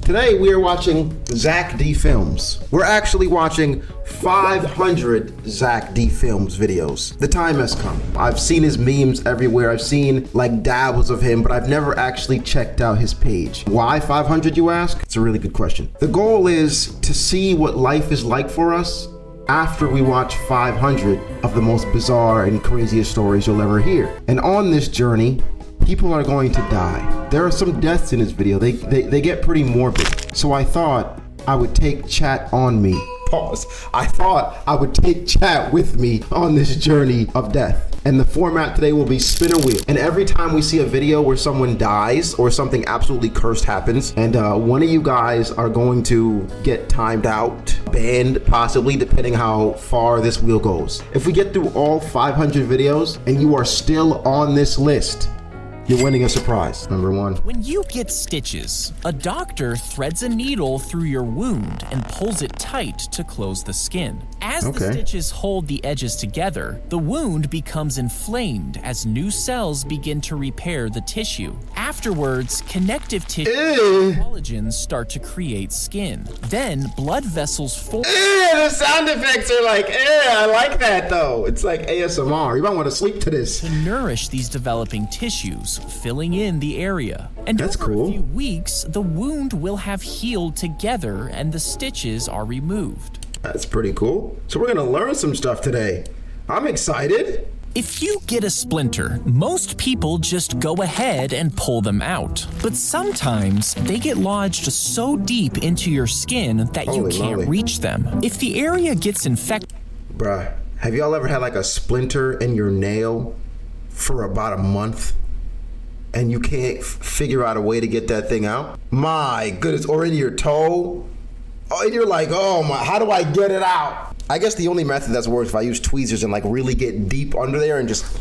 Today we are watching ZackD films. We're actually watching 500 ZackD films videos. The time has come. I've seen his memes everywhere. I've seen like dabbles of him, but I've never actually checked out his page. Why 500, you ask? It's a really good question. The goal is to see what life is like for us after we watch 500 of the most bizarre and craziest stories you'll ever hear. And on this journey, people are going to die. There are some deaths in this video. They get pretty morbid. So I thought I would take chat on me. Pause. I thought I would take chat with me on this journey of death. And the format today will be spin a wheel. And every time we see a video where someone dies or something absolutely cursed happens, and one of you guys are going to get timed out, banned possibly, depending how far this wheel goes. If we get through all 500 videos and you are still on this list, you're winning a surprise. Number one. When you get stitches, a doctor threads a needle through your wound and pulls it tight to close the skin. As the stitches hold the edges together, the wound becomes inflamed as new cells begin to repair the tissue. Afterwards, connective tissue and collagens start to create skin. Then blood vessels form. The sound effects are like, I like that though. It's like ASMR. You might want to sleep to this. To nourish these developing tissues, filling in the area. And that's over cool. a few weeks, the wound will have healed together and the stitches are removed. That's pretty cool. So we're gonna learn some stuff today. I'm excited. If you get a splinter, most people just go ahead and pull them out. But sometimes they get lodged so deep into your skin that you can't reach them. If the area gets infected... Bruh, have y'all ever had like a splinter in your nail for about a month? And you can't figure out a way to get that thing out? My goodness, or in your toe? Oh, and you're like, oh my, how do I get it out? I guess the only method that's works if I use tweezers and like really get deep under there and just...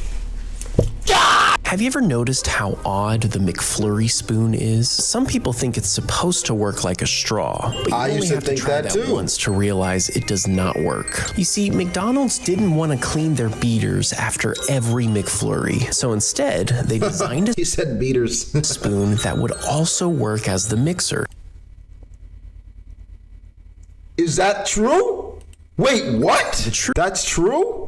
Have you ever noticed how odd the McFlurry spoon is? Some people think it's supposed to work like a straw, but you only have to try that once to realize it does not work. You see, McDonald's didn't want to clean their beaters after every McFlurry, so instead, they designed a he said beaters. spoon that would also work as the mixer. Is that true? Wait, what? That's true?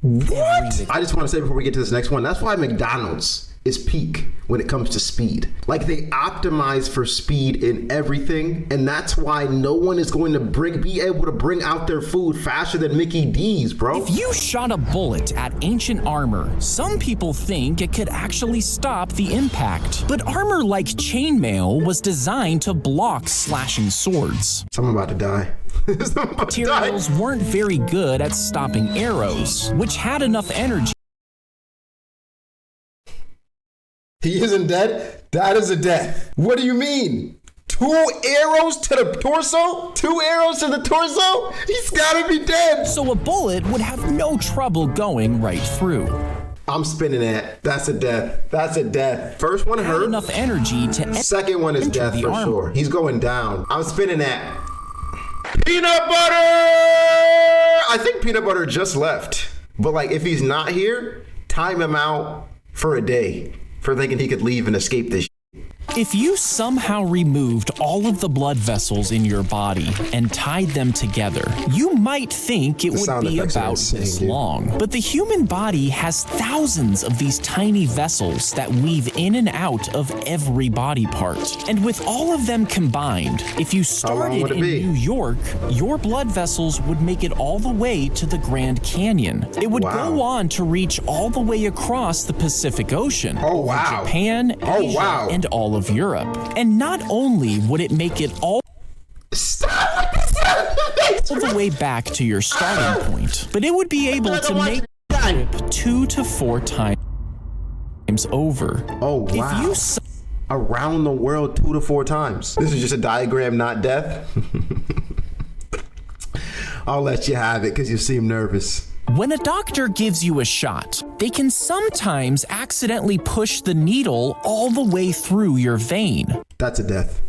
What? I just want to say before we get to this next one, that's why McDonald's is peak when it comes to speed. Like they optimize for speed in everything, and that's why no one is going to be able to bring out their food faster than Mickey D's, bro. If you shot a bullet at ancient armor, some people think it could actually stop the impact. But armor like chainmail was designed to block slashing swords. I'm about to die. Materials weren't very good at stopping arrows, which had enough energy. He isn't dead? That is a death. What do you mean? 2 arrows to the torso? 2 arrows to the torso? He's gotta be dead. So a bullet would have no trouble going right through. I'm spinning that. That's a death. That's a death. First one hurt. Enough energy to second one is death for sure. He's going down. I'm spinning that. Peanut butter! I think peanut butter just left. But like if he's not here, time him out for a day for thinking he could leave and escape this. If you somehow removed all of the blood vessels in your body and tied them together, you might think it would be about this long. But the human body has thousands of these tiny vessels that weave in and out of every body part. And with all of them combined, if you started in New York, your blood vessels would make it all the way to the Grand Canyon. It would go on to reach all the way across the Pacific Ocean, Japan, Asia, and all of Europe. And not only would it make it all the way back to your starting point, but it would be able to make the trip 2 to 4 times over. Oh, wow. If you around the world 2 to 4 times. This is just a diagram, not death. I'll let you have it because you seem nervous. When a doctor gives you a shot, they can sometimes accidentally push the needle all the way through your vein. That's a death.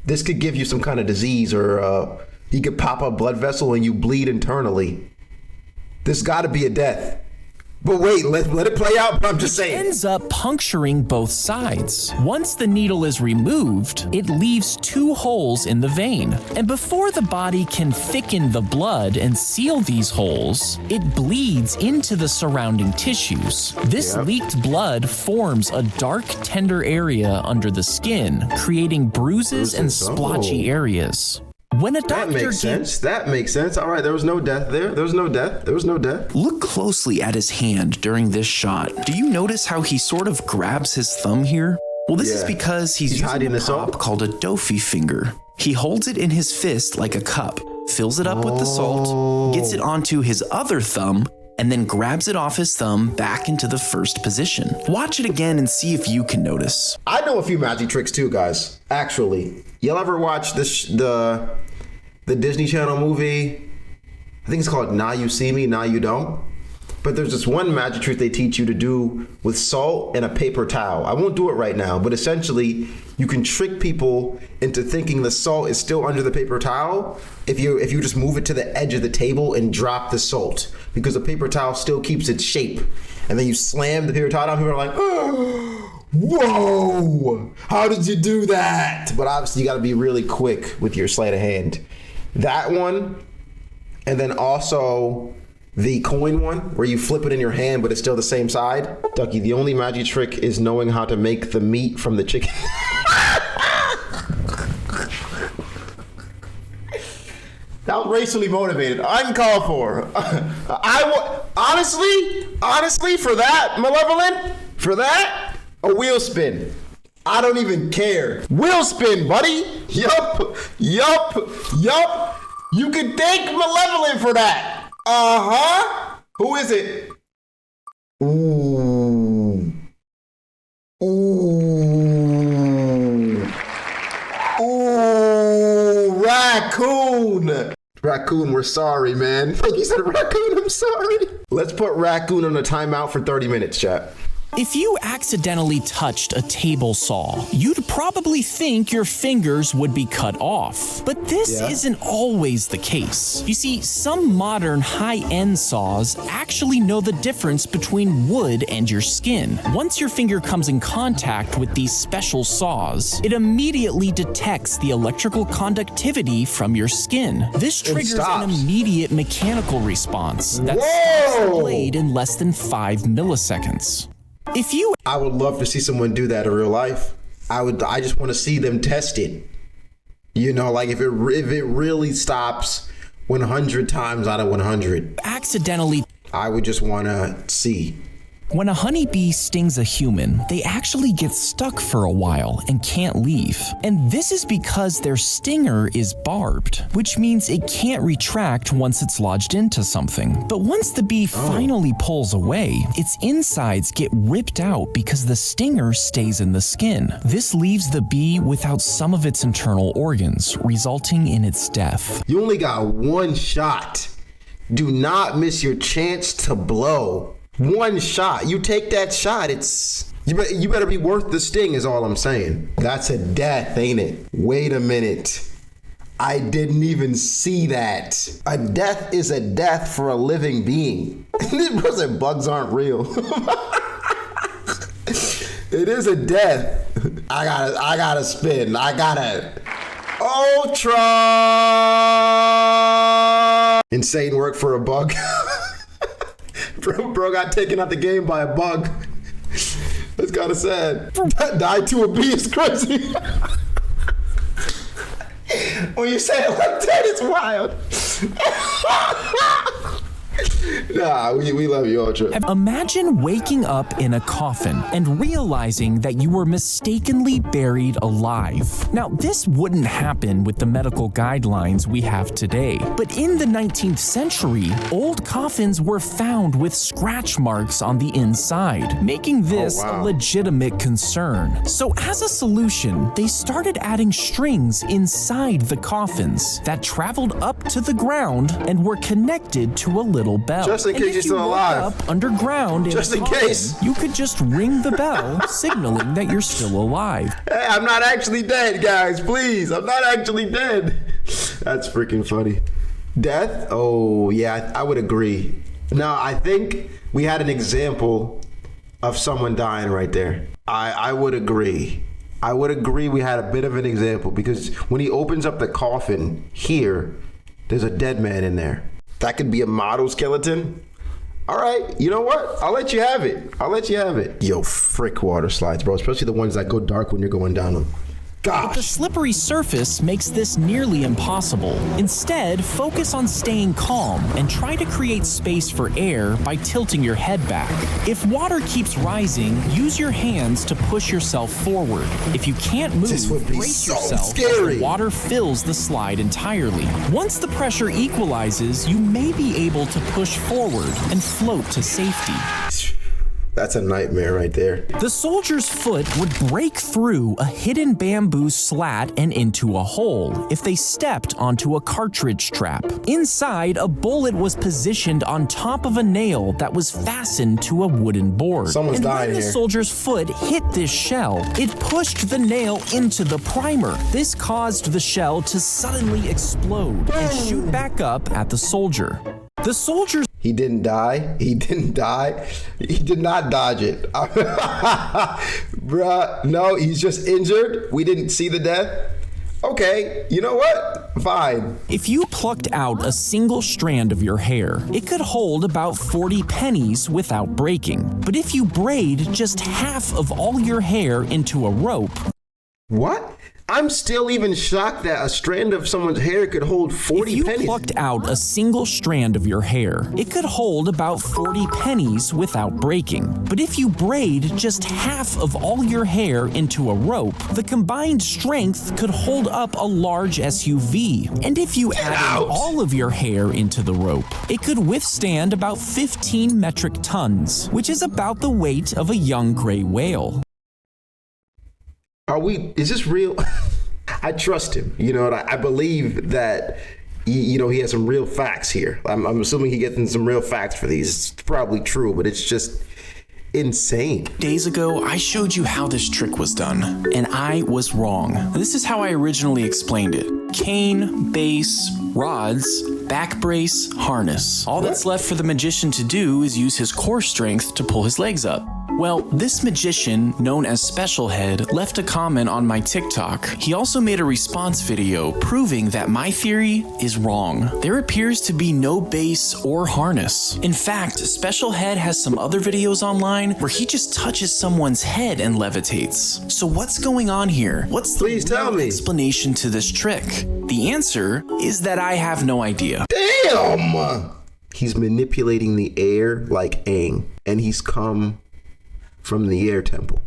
This could give you some kind of disease, or you could pop a blood vessel and you bleed internally. This got to be a death. But wait, let it play out, but I'm just saying. Ends up puncturing both sides. Once the needle is removed, it leaves 2 holes in the vein. And before the body can thicken the blood and seal these holes, it bleeds into the surrounding tissues. This leaked blood forms a dark, tender area under the skin, creating bruises and splotchy areas. When a doctor That makes sense. All right, there was no death there. There was no death. Look closely at his hand during this shot. Do you notice how he sort of grabs his thumb here? Well, this is because he's using a prop called a dofi finger. He holds it in his fist like a cup, fills it up with the salt, gets it onto his other thumb, and then grabs it off his thumb back into the first position. Watch it again and see if you can notice. I know a few magic tricks too, guys. Actually, y'all ever watch the Disney Channel movie? I think it's called Now You See Me, Now You Don't. But there's this one magic trick they teach you to do with salt and a paper towel. I won't do it right now, but essentially you can trick people into thinking the salt is still under the paper towel if you just move it to the edge of the table and drop the salt, because the paper towel still keeps its shape. And then you slam the paper towel down, people are like, oh, whoa, how did you do that? But obviously you gotta be really quick with your sleight of hand. That one, and then also the coin one, where you flip it in your hand, but it's still the same side. Ducky, the only magic trick is knowing how to make the meat from the chicken. That was racially motivated, uncalled for. Honestly, for that, Malevolent, for that, a wheel spin. I don't even care. Wheel spin, buddy. Yup. You can thank Malevolent for that. Uh-huh. Who is it? Ooh, raccoon. Raccoon, we're sorry, man. Like you said, raccoon, I'm sorry. Let's put raccoon on a timeout for 30 minutes, chat. If you accidentally touched a table saw, you'd probably think your fingers would be cut off. But this isn't always the case. You see, some modern high-end saws actually know the difference between wood and your skin. Once your finger comes in contact with these special saws, it immediately detects the electrical conductivity from your skin. This triggers an immediate mechanical response that stops the blade in less than 5 milliseconds. I would love to see someone do that in real life. I just want to see them test it. You know, like if it really stops 100 times out of 100. I would just want to see. When a honeybee stings a human, they actually get stuck for a while and can't leave. And this is because their stinger is barbed, which means it can't retract once it's lodged into something. But once the bee finally pulls away, its insides get ripped out because the stinger stays in the skin. This leaves the bee without some of its internal organs, resulting in its death. You only got one shot. Do not miss your chance to blow. One shot. You take that shot, you better be worth the sting is all I'm saying. That's a death, ain't it? Wait a minute. I didn't even see that. A death is a death for a living being. This person, bugs aren't real. It is a death. I gotta spin. Ultra. Insane work for a bug. Bro got taken out the game by a bug. That's kind of sad. Died to a bee is crazy. When you say it like that, it's wild. Nah, we love you, Ultra. Imagine waking up in a coffin and realizing that you were mistakenly buried alive. Now, this wouldn't happen with the medical guidelines we have today, but in the 19th century, old coffins were found with scratch marks on the inside, making this a legitimate concern. So as a solution, they started adding strings inside the coffins that traveled up to the ground and were connected to a little bell. Just in case you're still alive. Up underground just in case. You could just ring the bell, signaling that you're still alive. Hey, I'm not actually dead, guys. Please, I'm not actually dead. That's freaking funny. Death? Oh, yeah, I would agree. Now, I think we had an example of someone dying right there. I would agree. I would agree we had a bit of an example, because when he opens up the coffin here, there's a dead man in there. That could be a model skeleton. All right, you know what? I'll let you have it. I'll let you have it. Yo, frick water slides, bro. Especially the ones that go dark when you're going down them. Gosh. But the slippery surface makes this nearly impossible. Instead, focus on staying calm and try to create space for air by tilting your head back. If water keeps rising, use your hands to push yourself forward. If you can't move, brace yourself as the water fills the slide entirely. Once the pressure equalizes, you may be able to push forward and float to safety. That's a nightmare right there. The soldier's foot would break through a hidden bamboo slat and into a hole if they stepped onto a cartridge trap. Inside, a bullet was positioned on top of a nail that was fastened to a wooden board. Someone's dying here. When the soldier's foot hit this shell, it pushed the nail into the primer. This caused the shell to suddenly explode and shoot back up at the soldier. The soldier's He didn't die. He didn't die. He did not dodge it. Bruh, no, he's just injured. We didn't see the death. Okay, you know what? Fine. If you plucked out a single strand of your hair, it could hold about 40 pennies without breaking. But if you braid just half of all your hair into a rope... What? I'm still even shocked that a strand of someone's hair could hold 40 pennies. If you plucked out a single strand of your hair, it could hold about 40 pennies without breaking. But if you braid just half of all your hair into a rope, the combined strength could hold up a large SUV. And if you added all of your hair into the rope, it could withstand about 15 metric tons, which is about the weight of a young gray whale. Is this real? I trust him. You know, I believe that, he has some real facts here. I'm assuming he gets some real facts for these. It's probably true, but it's just insane. Days ago, I showed you how this trick was done, and I was wrong. This is how I originally explained it. Cane, base, rods, back brace, harness. All that's left for the magician to do is use his core strength to pull his legs up. Well, this magician, known as Special Head, left a comment on my TikTok. He also made a response video proving that my theory is wrong. There appears to be no base or harness. In fact, Special Head has some other videos online where he just touches someone's head and levitates. So what's going on here? What's the real explanation to this trick? The answer is that I have no idea. Damn! He's manipulating the air like Aang, and he's come from the air temple.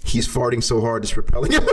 He's farting so hard it's repelling him.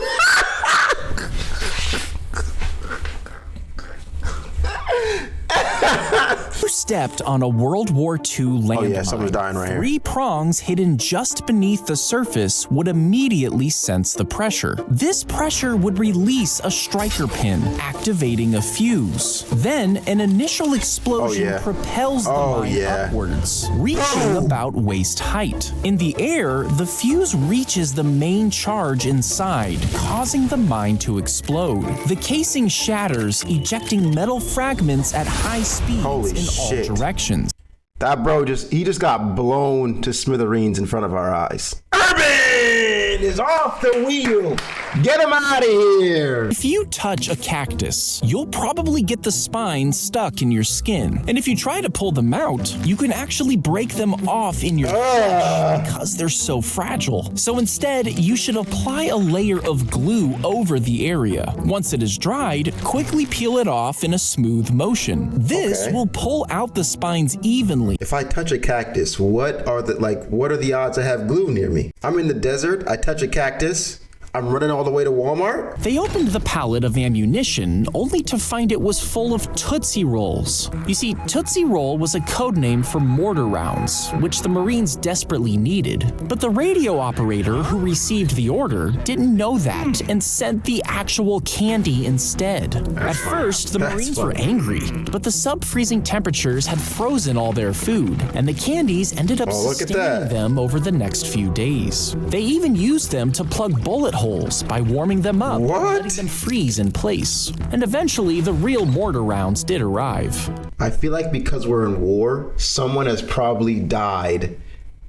You stepped on a World War II landmine. Oh yeah, someone's dying right here. 3 prongs hidden just beneath the surface would immediately sense the pressure. This pressure would release a striker pin, activating a fuse. Then an initial explosion propels the mine upwards, reaching about waist height. In the air, the fuse reaches the main charge inside, causing the mine to explode. The casing shatters, ejecting metal fragments at high speeds in all directions. That bro just got blown to smithereens in front of our eyes. Urban is off the wheel. Get him out of here. If you touch a cactus, you'll probably get the spines stuck in your skin. And if you try to pull them out, you can actually break them off in your flesh because they're so fragile. So instead, you should apply a layer of glue over the area. Once it is dried, quickly peel it off in a smooth motion. This will pull out the spines evenly. If I touch a cactus, what are the odds I have glue near me? I'm in the desert, I touch a cactus, I'm running all the way to Walmart? They opened the pallet of ammunition only to find it was full of Tootsie Rolls. You see, Tootsie Roll was a code name for mortar rounds, which the Marines desperately needed. But the radio operator who received the order didn't know that and sent the actual candy instead. At first, the Marines were angry, but the sub-freezing temperatures had frozen all their food, and the candies ended up sustaining them over the next few days. They even used them to plug bullet holes holes by warming them up and letting them freeze in place. And eventually, the real mortar rounds did arrive. I feel like because we're in war, someone has probably died.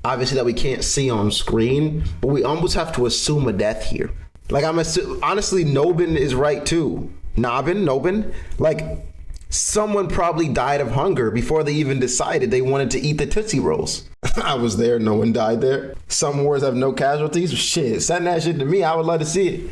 Obviously that we can't see on screen, but we almost have to assume a death here. Like honestly, Nobin is right too. Nobin? Like someone probably died of hunger before they even decided they wanted to eat the Tootsie Rolls. I was there, no one died there. Some wars have no casualties. Shit, send that shit to me, I would love to see it.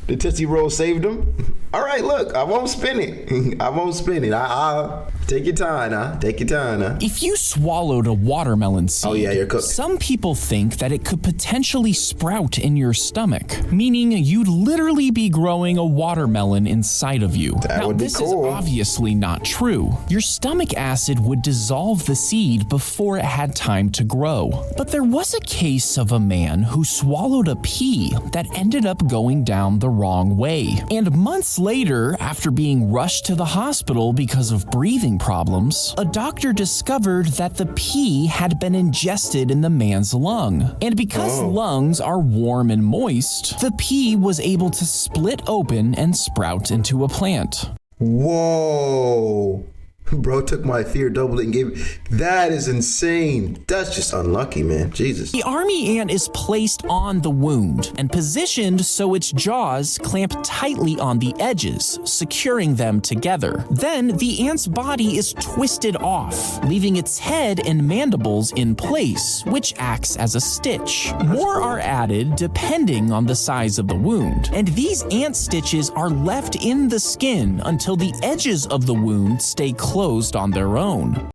The Tootsie Roll saved them. All right, look, I won't spin it. I won't spin it. I'll take your time, Take your time, If you swallowed a watermelon seed, oh yeah, you're cooked. Some people think that it could potentially sprout in your stomach, meaning you'd literally be growing a watermelon inside of you. That would be this cool. is obviously not true. Your stomach acid would dissolve the seed before it had time to grow. But there was a case of a man who swallowed a pea that ended up going down the wrong way. And months later, after being rushed to the hospital because of breathing problems, a doctor discovered that the pea had been ingested in the man's lung. And because lungs are warm and moist, the pea was able to split open and sprout into a plant. Whoa. Bro took my fear, doubled it, and gave it. That is insane. That's just unlucky, man. Jesus. The army ant is placed on the wound and positioned so its jaws clamp tightly on the edges, securing them together. Then the ant's body is twisted off, leaving its head and mandibles in place, which acts as a stitch. More are added depending on the size of the wound, and these ant stitches are left in the skin until the edges of the wound stay closed on their own.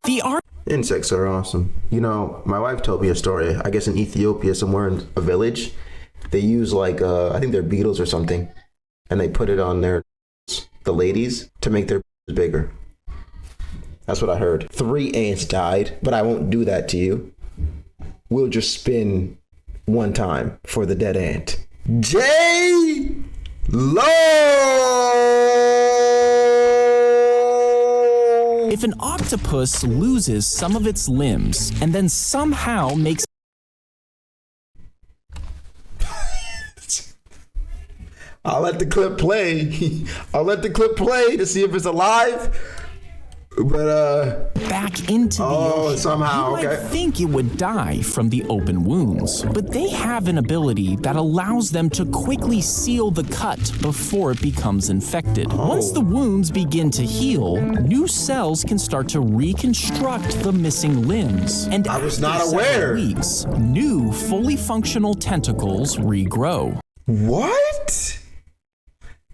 Insects are awesome. You know, my wife told me a story. I guess in Ethiopia, somewhere in a village, they use like, I think they're beetles or something, and they put it on the ladies to make their bigger. That's what I heard. 3 ants died, but I won't do that to you. We'll just spin one time for the dead ant. J. Lo. If an octopus loses some of its limbs and then somehow makes I'll let the clip play. I'll let the clip play to see if it's alive. But back into the ocean, somehow, you might think it would die from the open wounds, but they have an ability that allows them to quickly seal the cut before it becomes infected. Once the wounds begin to heal, new cells can start to reconstruct the missing limbs. And I was not after aware. several weeks, new, fully functional tentacles regrow. What?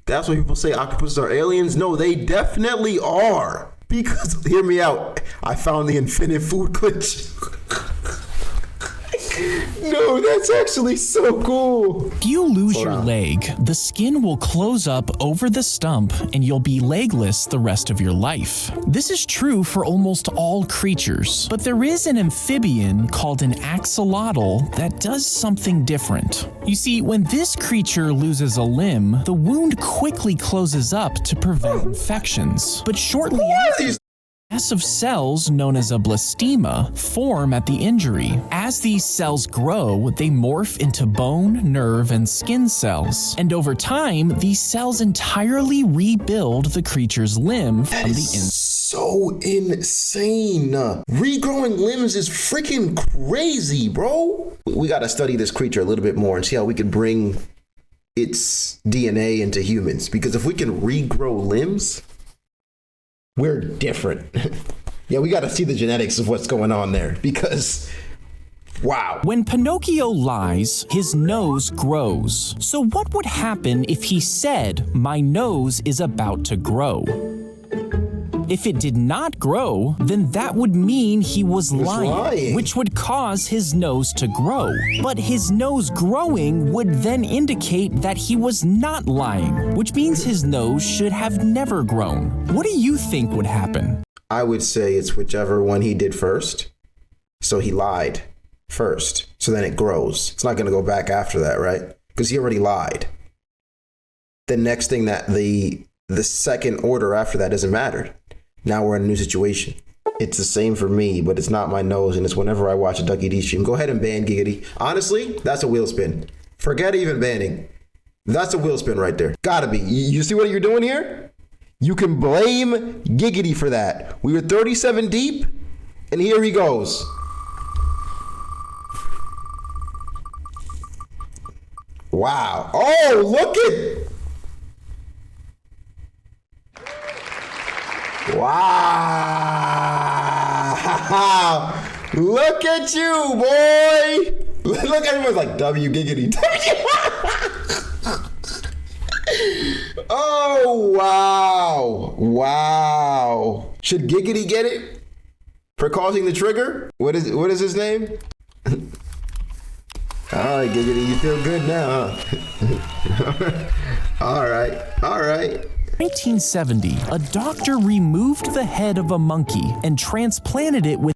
That's what people say octopuses are aliens? No, they definitely are. Because, hear me out, I found the infinite food glitch. No, that's actually so cool. If you lose your leg, the skin will close up over the stump and you'll be legless the rest of your life. This is true for almost all creatures, but there is an amphibian called an axolotl that does something different. You see, when this creature loses a limb, the wound quickly closes up to prevent infections. But shortly after, massive cells known as a blastema form at the injury. As these cells grow, they morph into bone, nerve, and skin cells. And over time, these cells entirely rebuild the creature's limb from the inside. So insane. Regrowing limbs is freaking crazy, bro. We gotta study this creature a little bit more and see how we can bring its DNA into humans. Because if we can regrow limbs, we're different. Yeah, we got to see the genetics of what's going on there because, wow. When Pinocchio lies, his nose grows. So what would happen if he said, "My nose is about to grow"? If it did not grow, then that would mean he was lying, which would cause his nose to grow. But his nose growing would then indicate that he was not lying, which means his nose should have never grown. What do you think would happen? I would say it's whichever one he did first. So he lied first, so then it grows. It's not going to go back after that, right? Because he already lied. The next thing that the second order after that doesn't matter. Now we're in a new situation. It's the same for me, but it's not my nose, and it's whenever I watch a DuckyDee stream. Go ahead and ban Giggity. Honestly, that's a wheel spin. Forget even banning. That's a wheel spin right there. Gotta be. You see what you're doing here? You can blame Giggity for that. We were 37 deep, and here he goes. Wow. Oh, look at. Wow. Look at you, boy. Look, everyone's like, W Giggity. Oh, wow. Wow. Should Giggity get it for causing the trigger? What is his name? All right, Giggity, you feel good now, huh? All right. 1970, a doctor removed the head of a monkey and transplanted it with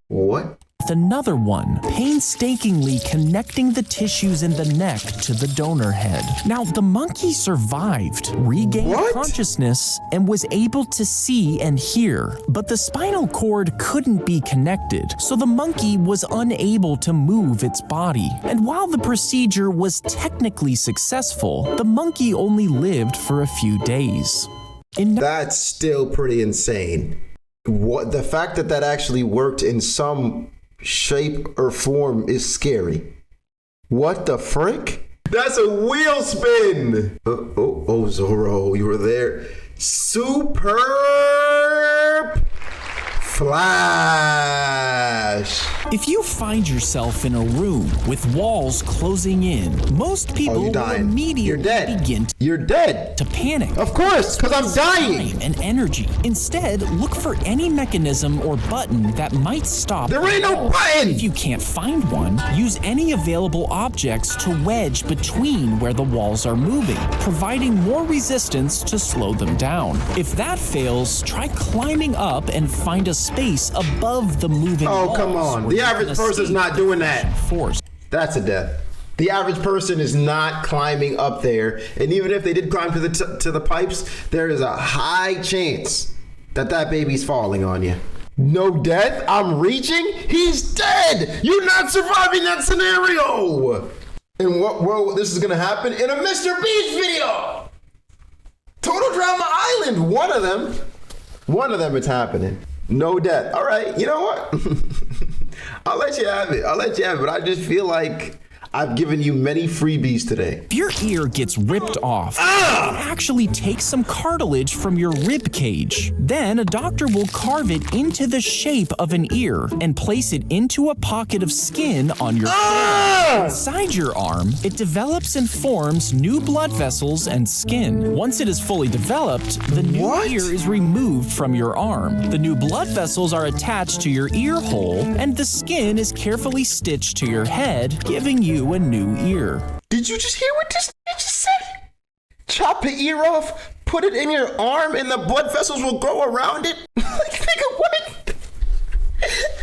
another one, painstakingly connecting the tissues in the neck to the donor head. Now, the monkey survived, regained consciousness, and was able to see and hear, but the spinal cord couldn't be connected, so the monkey was unable to move its body. And while the procedure was technically successful, the monkey only lived for a few days. That's still pretty insane. The fact that actually worked in some shape or form is scary. What the frick? That's a wheel spin. Oh, Zorro, you were there. Superb flash. If you find yourself in a room with walls closing in, most people will immediately begin to panic. Of course, because I'm dying. Time and energy. Instead, look for any mechanism or button that might stop. There ain't no button. If you can't find one, use any available objects to wedge between where the walls are moving, providing more resistance to slow them down. If that fails, try climbing up and find a space above the moving walls. Oh, come on. The average person's not doing that. Force. That's a death. The average person is not climbing up there. And even if they did climb to the pipes, there is a high chance that baby's falling on you. No death? I'm reaching? He's dead! You're not surviving that scenario! And what world this is gonna happen? In a Mr. Beast video! Total Drama Island! One of them it's happening. No death. All right, you know what? I'll let you have it, but I just feel like I've given you many freebies today. If your ear gets ripped off, actually take some cartilage from your rib cage. Then a doctor will carve it into the shape of an ear and place it into a pocket of skin on your forearm. Inside your arm, it develops and forms new blood vessels and skin. Once it is fully developed, the new ear is removed from your arm. The new blood vessels are attached to your ear hole, and the skin is carefully stitched to your head, giving you a new ear. Did you just hear what this bitch just said? Chop the ear off, put it in your arm, and the blood vessels will grow around it? Nigga, what?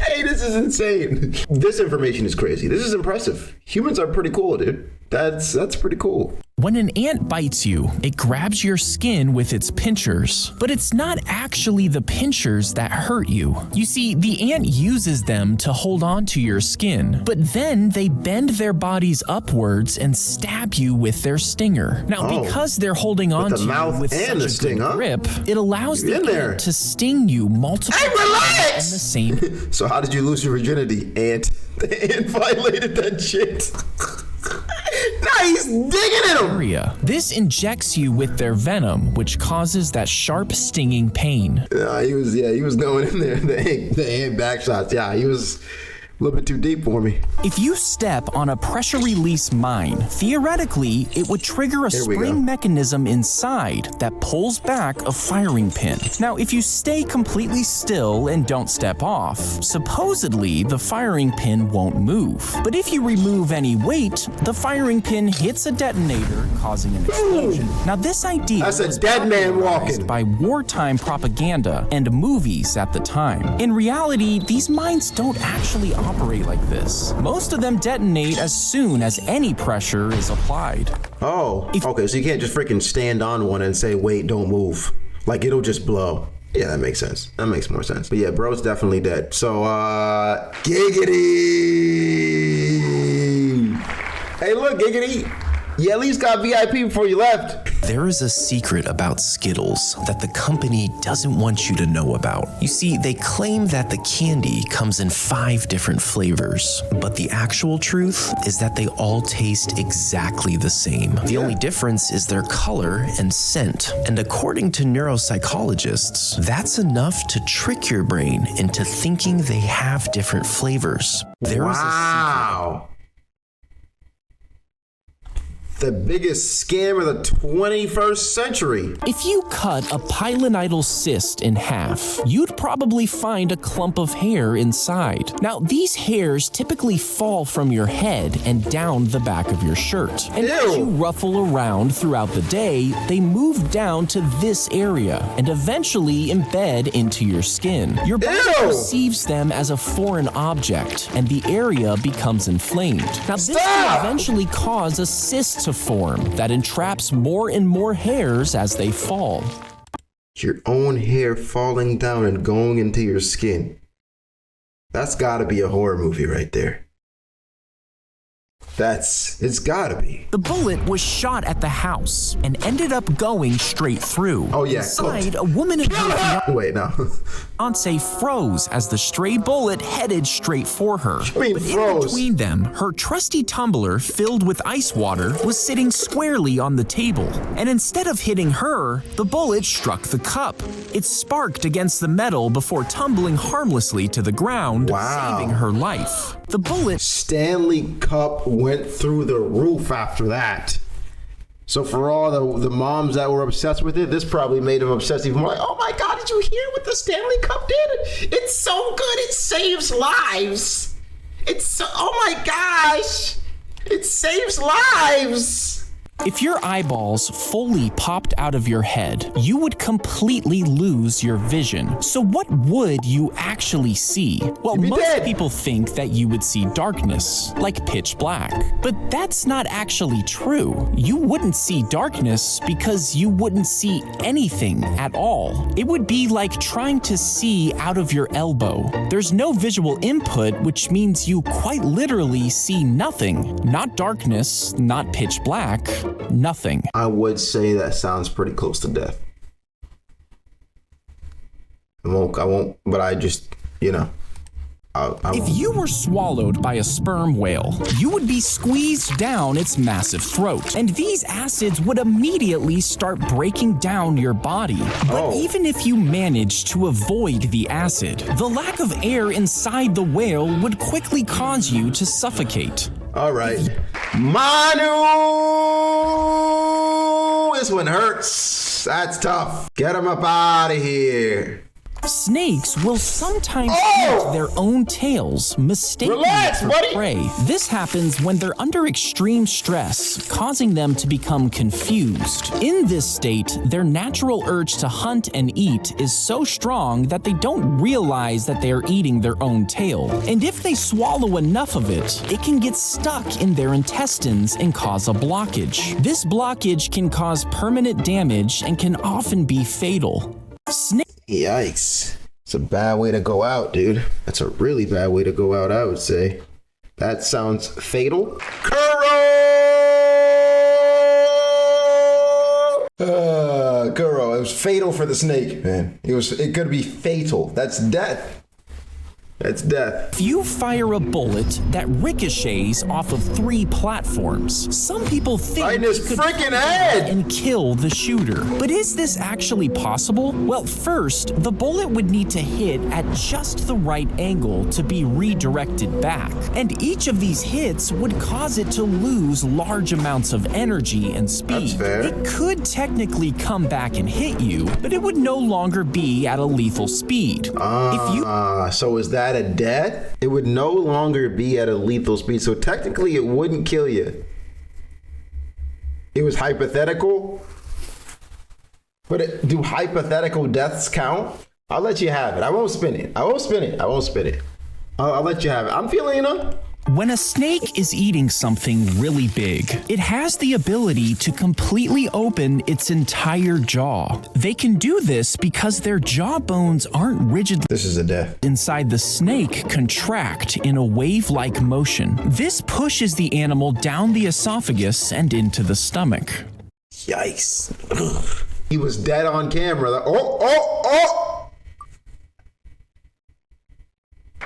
Hey, this is insane. This information is crazy. This is impressive. Humans are pretty cool, dude. That's pretty cool. When an ant bites you, it grabs your skin with its pinchers, but it's not actually the pinchers that hurt you. You see, the ant uses them to hold on to your skin, but then they bend their bodies upwards and stab you with their stinger. Now, because they're holding on to you with such a good grip, it allows the ant to sting you multiple times in the same. So how did you lose your virginity, ant? The ant violated that shit. Now he's digging at him. This injects you with their venom, which causes that sharp, stinging pain. He was going in there. The ant back shots. Yeah, he was a little bit too deep for me. If you step on a pressure release mine, theoretically, it would trigger a spring mechanism inside that pulls back a firing pin. Now, if you stay completely still and don't step off, supposedly the firing pin won't move. But if you remove any weight, the firing pin hits a detonator, causing an explosion. Now, this idea was a dead man walking by wartime propaganda and movies at the time. In reality, these mines don't actually operate like this. Most of them detonate as soon as any pressure is applied. Oh, okay, so you can't just freaking stand on one and say, wait, don't move. Like, it'll just blow. Yeah, that makes sense. That makes more sense. But yeah, bro's definitely dead. So, Giggity! Hey, look, Giggity! You at least got VIP before you left. There is a secret about Skittles that the company doesn't want you to know about. You see, they claim that the candy comes in 5 different flavors, but the actual truth is that they all taste exactly the same. The only difference is their color and scent. And according to neuropsychologists, that's enough to trick your brain into thinking they have different flavors. There is a secret. The biggest scam of the 21st century. If you cut a pilonidal cyst in half, you'd probably find a clump of hair inside. Now, these hairs typically fall from your head and down the back of your shirt. And as you ruffle around throughout the day, they move down to this area and eventually embed into your skin. Your body perceives them as a foreign object, and the area becomes inflamed. Now, this can eventually cause a cyst to form that entraps more and more hairs as they fall. Your own hair falling down and going into your skin. That's gotta be a horror movie right there. It's gotta be. The bullet was shot at the house and ended up going straight through. Oh yeah. Inside, a woman and her Wait, no. fiance froze as the stray bullet headed straight for her. But in between them, her trusty tumbler filled with ice water was sitting squarely on the table. And instead of hitting her, the bullet struck the cup. It sparked against the metal before tumbling harmlessly to the ground, saving her life. The bullet Stanley Cup went through the roof after that. So for all the moms that were obsessed with it, this probably made them obsessed even more. Like, oh my God, did you hear what the Stanley Cup did? It's so good, it saves lives. Oh my gosh, it saves lives. If your eyeballs fully popped out of your head, you would completely lose your vision. So what would you actually see? Well, most people think that you would see darkness, like pitch black. But that's not actually true. You wouldn't see darkness because you wouldn't see anything at all. It would be like trying to see out of your elbow. There's no visual input, which means you quite literally see nothing. Not darkness, not pitch black. Nothing. I would say that sounds pretty close to death. I won't, but I just, you know. If you were swallowed by a sperm whale, you would be squeezed down its massive throat, and these acids would immediately start breaking down your body. But even if you managed to avoid the acid, the lack of air inside the whale would quickly cause you to suffocate. All right. Manu! This one hurts. That's tough. Get him up out of here. Snakes will sometimes eat their own tails, mistaking it for prey. This happens when they're under extreme stress, causing them to become confused. In this state, their natural urge to hunt and eat is so strong that they don't realize that they are eating their own tail. And if they swallow enough of it, it can get stuck in their intestines and cause a blockage. This blockage can cause permanent damage and can often be fatal. Yikes. It's a bad way to go out, dude. That's a really bad way to go out, I would say. That sounds fatal. Kuro, it was fatal for the snake, man. It could be fatal. That's death. That's death. If you fire a bullet that ricochets off of 3 platforms, some people think it could freaking head and kill the shooter. But is this actually possible? Well, first, the bullet would need to hit at just the right angle to be redirected back. And each of these hits would cause it to lose large amounts of energy and speed. That's fair. It could technically come back and hit you, but it would no longer be at a lethal speed. So is that a death? It would no longer be at a lethal speed, so technically it wouldn't kill you. It was hypothetical, but do hypothetical deaths count? I'll let you have it. I won't spin it. I'll let you have it. I'm feeling, When a snake is eating something really big, it has the ability to completely open its entire jaw. They can do this because their jaw bones aren't rigid. This is a death. Inside the snake contract in a wave-like motion. This pushes the animal down the esophagus and into the stomach. Yikes. He was dead on camera. Oh!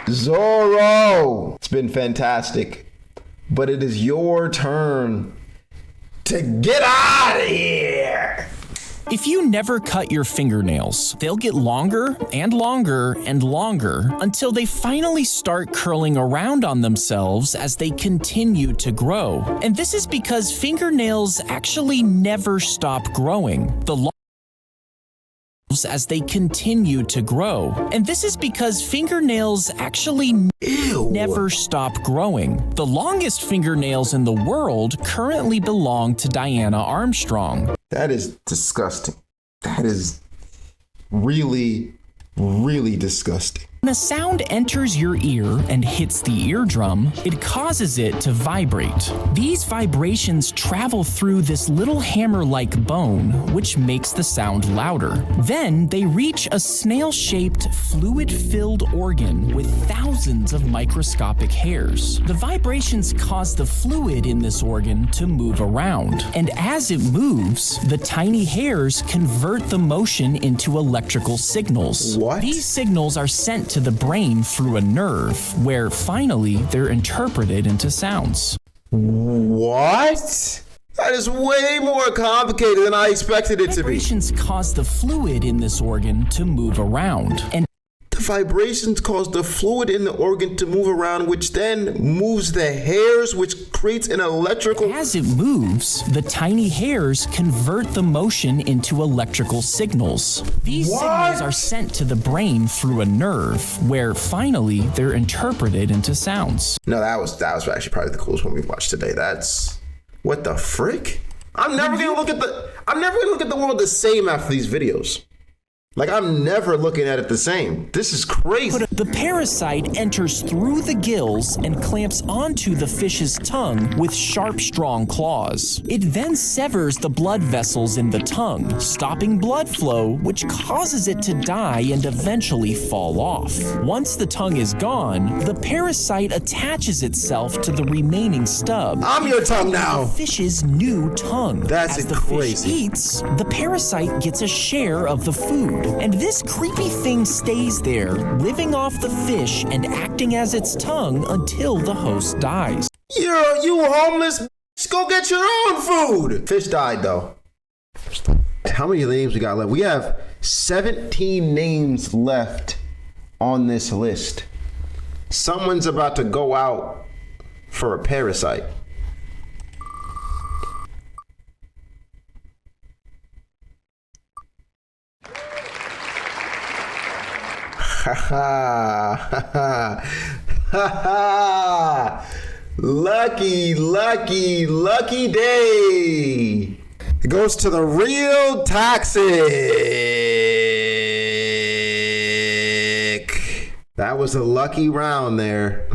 Zorro! It's been fantastic, but it is your turn to get out of here! If you never cut your fingernails, they'll get longer and longer and longer until they finally start curling around on themselves as they continue to grow. And this is because fingernails actually never stop growing. As they continue to grow. And this is because fingernails actually never stop growing. The longest fingernails in the world currently belong to Diana Armstrong. That is disgusting. That is really, really disgusting. When a sound enters your ear and hits the eardrum, it causes it to vibrate. These vibrations travel through this little hammer-like bone, which makes the sound louder. Then they reach a snail-shaped, fluid-filled organ with thousands of microscopic hairs. The vibrations cause the fluid in this organ to move around. And as it moves, the tiny hairs convert the motion into electrical signals. What? These signals are sent to the brain through a nerve, where finally they're interpreted into sounds. What? That is way more complicated than I expected it to be. Vibrations cause the fluid in this organ to move around, and the vibrations cause the fluid in the organ to move around, which then moves the hairs, which creates an electrical... As it moves, the tiny hairs convert the motion into electrical signals. These signals are sent to the brain through a nerve, where finally they're interpreted into sounds. No, that was actually probably the coolest one we've watched today. That's... What the frick? I'm never gonna look at the world the same after these videos. Like, I'm never looking at it the same. This is crazy. The parasite enters through the gills and clamps onto the fish's tongue with sharp, strong claws. It then severs the blood vessels in the tongue, stopping blood flow, which causes it to die and eventually fall off. Once the tongue is gone, the parasite attaches itself to the remaining stub. I'm your tongue now. The fish's new tongue. That's As the crazy. fish eats, the parasite gets a share of the food. And this creepy thing stays there, living off the fish and acting as its tongue until the host dies. You homeless, go get your own food. Fish died though. How many names we got left? We have 17 names left on this list. Someone's about to go out for a parasite. Lucky day. It goes to the real toxic. That was a lucky round there.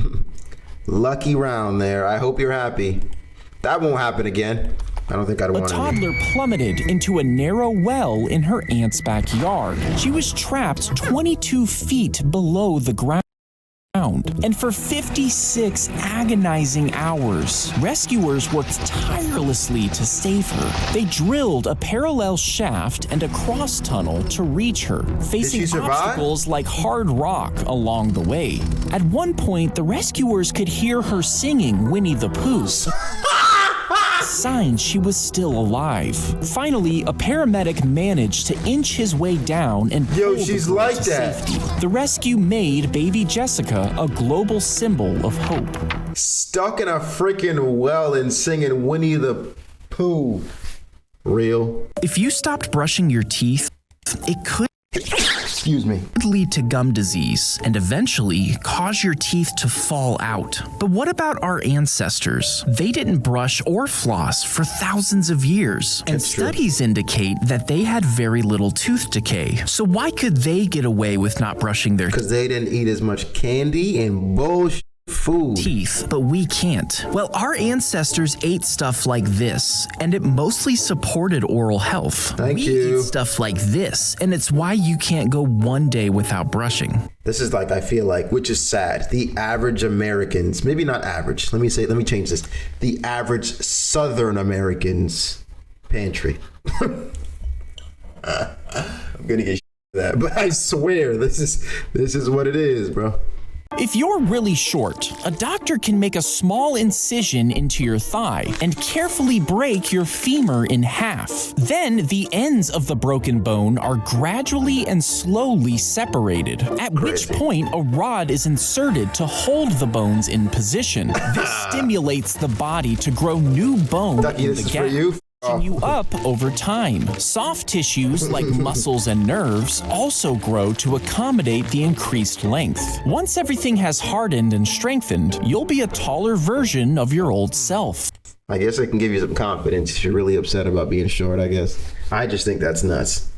Lucky round there. I hope you're happy. That won't happen again. I don't think I'd want to. A toddler plummeted into a narrow well in her aunt's backyard. She was trapped 22 feet below the ground. And for 56 agonizing hours, rescuers worked tirelessly to save her. They drilled a parallel shaft and a cross tunnel to reach her, facing obstacles like hard rock along the way. At one point, the rescuers could hear her singing Winnie the Pooh. Signs she was still alive. Finally, a paramedic managed to inch his way down and pull the girl like to that. safety. The rescue made baby Jessica a global symbol of hope. Stuck in a freaking well and singing Winnie the Pooh. Real. If you stopped brushing your teeth, it could lead to gum disease and eventually cause your teeth to fall out. But what about our ancestors? They didn't brush or floss for thousands of years, and studies indicate that they had very little tooth decay. So why could they get away with not brushing their teeth? Because they didn't eat as much candy and bullshit food. Teeth, but we can't. Well, our ancestors ate stuff like this, and it mostly supported oral health. Thank you. We eat stuff like this, and it's why you can't go one day without brushing. This is like, I feel like, which is sad. The average Americans, maybe not average. Let me change this. The average Southern Americans pantry. I'm gonna get that, but I swear this is what it is, bro. If you're really short, a doctor can make a small incision into your thigh and carefully break your femur in half. Then the ends of the broken bone are gradually and slowly separated, at which point a rod is inserted to hold the bones in position. This stimulates the body to grow new bone Ducky, in this the is gap. for you. You up over time. Soft tissues like muscles and nerves also grow to accommodate the increased length. Once everything has hardened and strengthened, you'll be a taller version of your old self. I guess I can give you some confidence if you're really upset about being short, I guess. I just think that's nuts.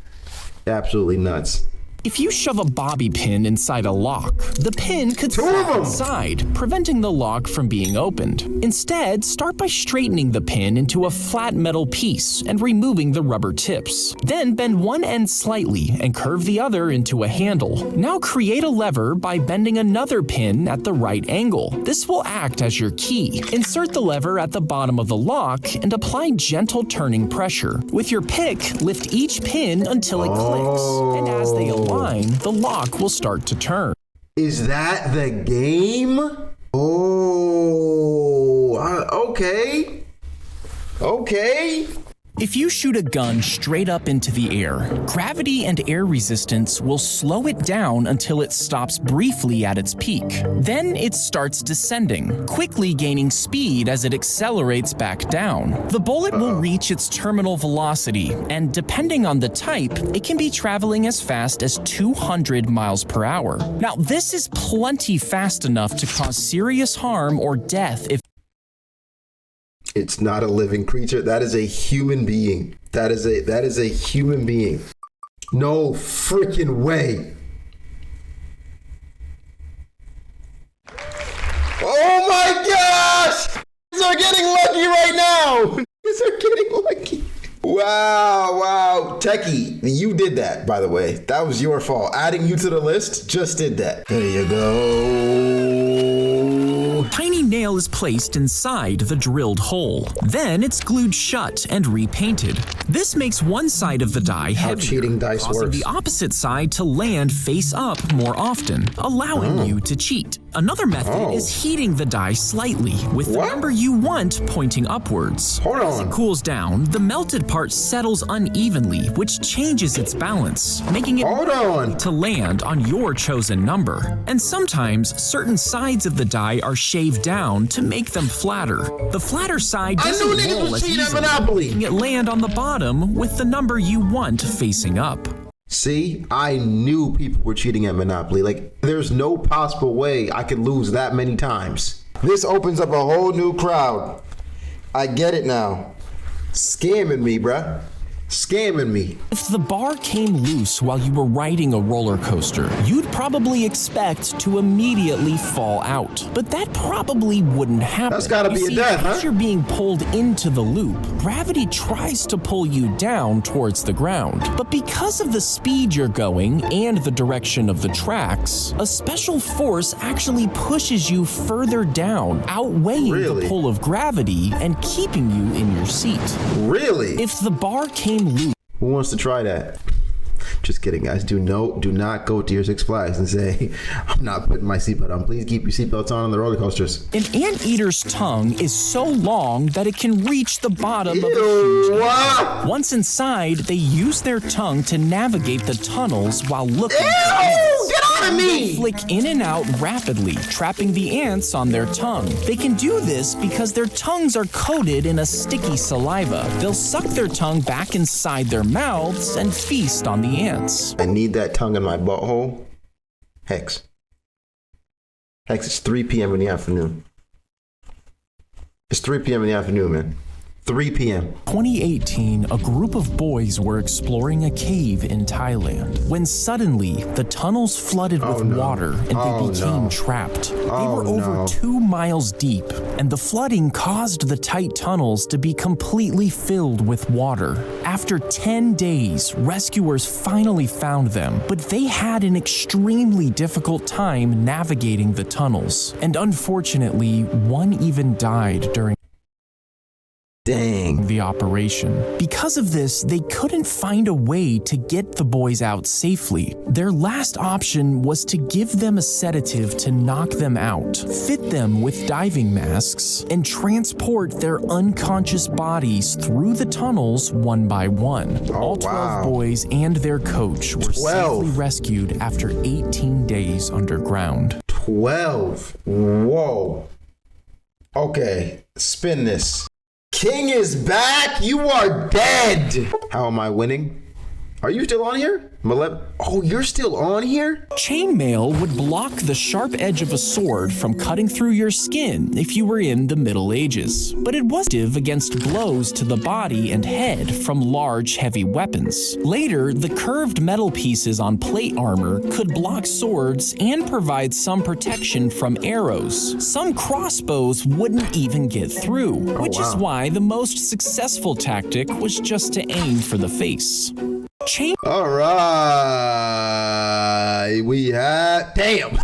Absolutely nuts. If you shove a bobby pin inside a lock, the pin could slip inside, preventing the lock from being opened. Instead, start by straightening the pin into a flat metal piece and removing the rubber tips. Then bend one end slightly and curve the other into a handle. Now create a lever by bending another pin at the right angle. This will act as your key. Insert the lever at the bottom of the lock and apply gentle turning pressure. With your pick, lift each pin until it clicks, and as they align, the lock will start to turn. Is that the game? Okay. Okay. If you shoot a gun straight up into the air, gravity and air resistance will slow it down until it stops briefly at its peak. Then it starts descending, quickly gaining speed as it accelerates back down. The bullet will reach its terminal velocity, and depending on the type, it can be traveling as fast as 200 miles per hour. Now, this is plenty fast enough to cause serious harm or death if it's not a living creature. That is a human being. That is a human being. No freaking way. Oh my gosh! These are getting lucky right now. These are getting lucky. Wow. Techie, you did that, by the way. That was your fault. Adding you to the list just did that. There you go. tiny nail is placed inside the drilled hole. Then it's glued shut and repainted. This makes one side of the die heavier, causing the opposite side to land face up more often, allowing you to cheat. Another method is heating the die slightly, with the number you want pointing upwards. As it cools down, the melted part settles unevenly, which changes its balance, making it harder to land on your chosen number. And sometimes, certain sides of the die are shaved down to make them flatter. The flatter side doesn't roll as easily, making it land on the bottom with the number you want facing up. See, I knew people were cheating at Monopoly. Like, there's no possible way I could lose that many times. This opens up a whole new crowd. I get it now. Scamming me, bruh. Scamming me. If the bar came loose while you were riding a roller coaster, you'd probably expect to immediately fall out. But that probably wouldn't happen. That's gotta be a death, huh? As you're being pulled into the loop, gravity tries to pull you down towards the ground. But because of the speed you're going and the direction of the tracks, a special force actually pushes you further down, outweighing the pull of gravity and keeping you in your seat. Really? If the bar came loose. Who wants to try that? Just kidding, guys. Do not go to your Six Flags and say, I'm not putting my seatbelt on. Please keep your seatbelts on the roller coasters. An anteater's tongue is so long that it can reach the bottom of a huge ant. Once inside, they use their tongue to navigate the tunnels while looking for ants. Get out of me! They flick in and out rapidly, trapping the ants on their tongue. They can do this because their tongues are coated in a sticky saliva. They'll suck their tongue back inside their mouths and feast on the ants. I need that tongue in my butthole. Hex, it's 3 p.m. in the afternoon. It's 3 p.m. in the afternoon, man. 3 p.m. 2018, a group of boys were exploring a cave in Thailand when suddenly the tunnels flooded with water and they became trapped. They were over 2 miles deep, and the flooding caused the tight tunnels to be completely filled with water. After 10 days, rescuers finally found them, but they had an extremely difficult time navigating the tunnels, and unfortunately, one even died during the operation. Because of this, they couldn't find a way to get the boys out safely. Their last option was to give them a sedative to knock them out, fit them with diving masks, and transport their unconscious bodies through the tunnels one by one. All 12 boys and their coach were safely rescued after 18 days underground. 12. Whoa. Okay, spin this. King is back! You are dead! How am I winning? Are you still on here? Oh, you're still on here? Chainmail would block the sharp edge of a sword from cutting through your skin if you were in the Middle Ages, but it was effective against blows to the body and head from large, heavy weapons. Later, the curved metal pieces on plate armor could block swords and provide some protection from arrows. Some crossbows wouldn't even get through, which is why the most successful tactic was just to aim for the face. All right, we had damn.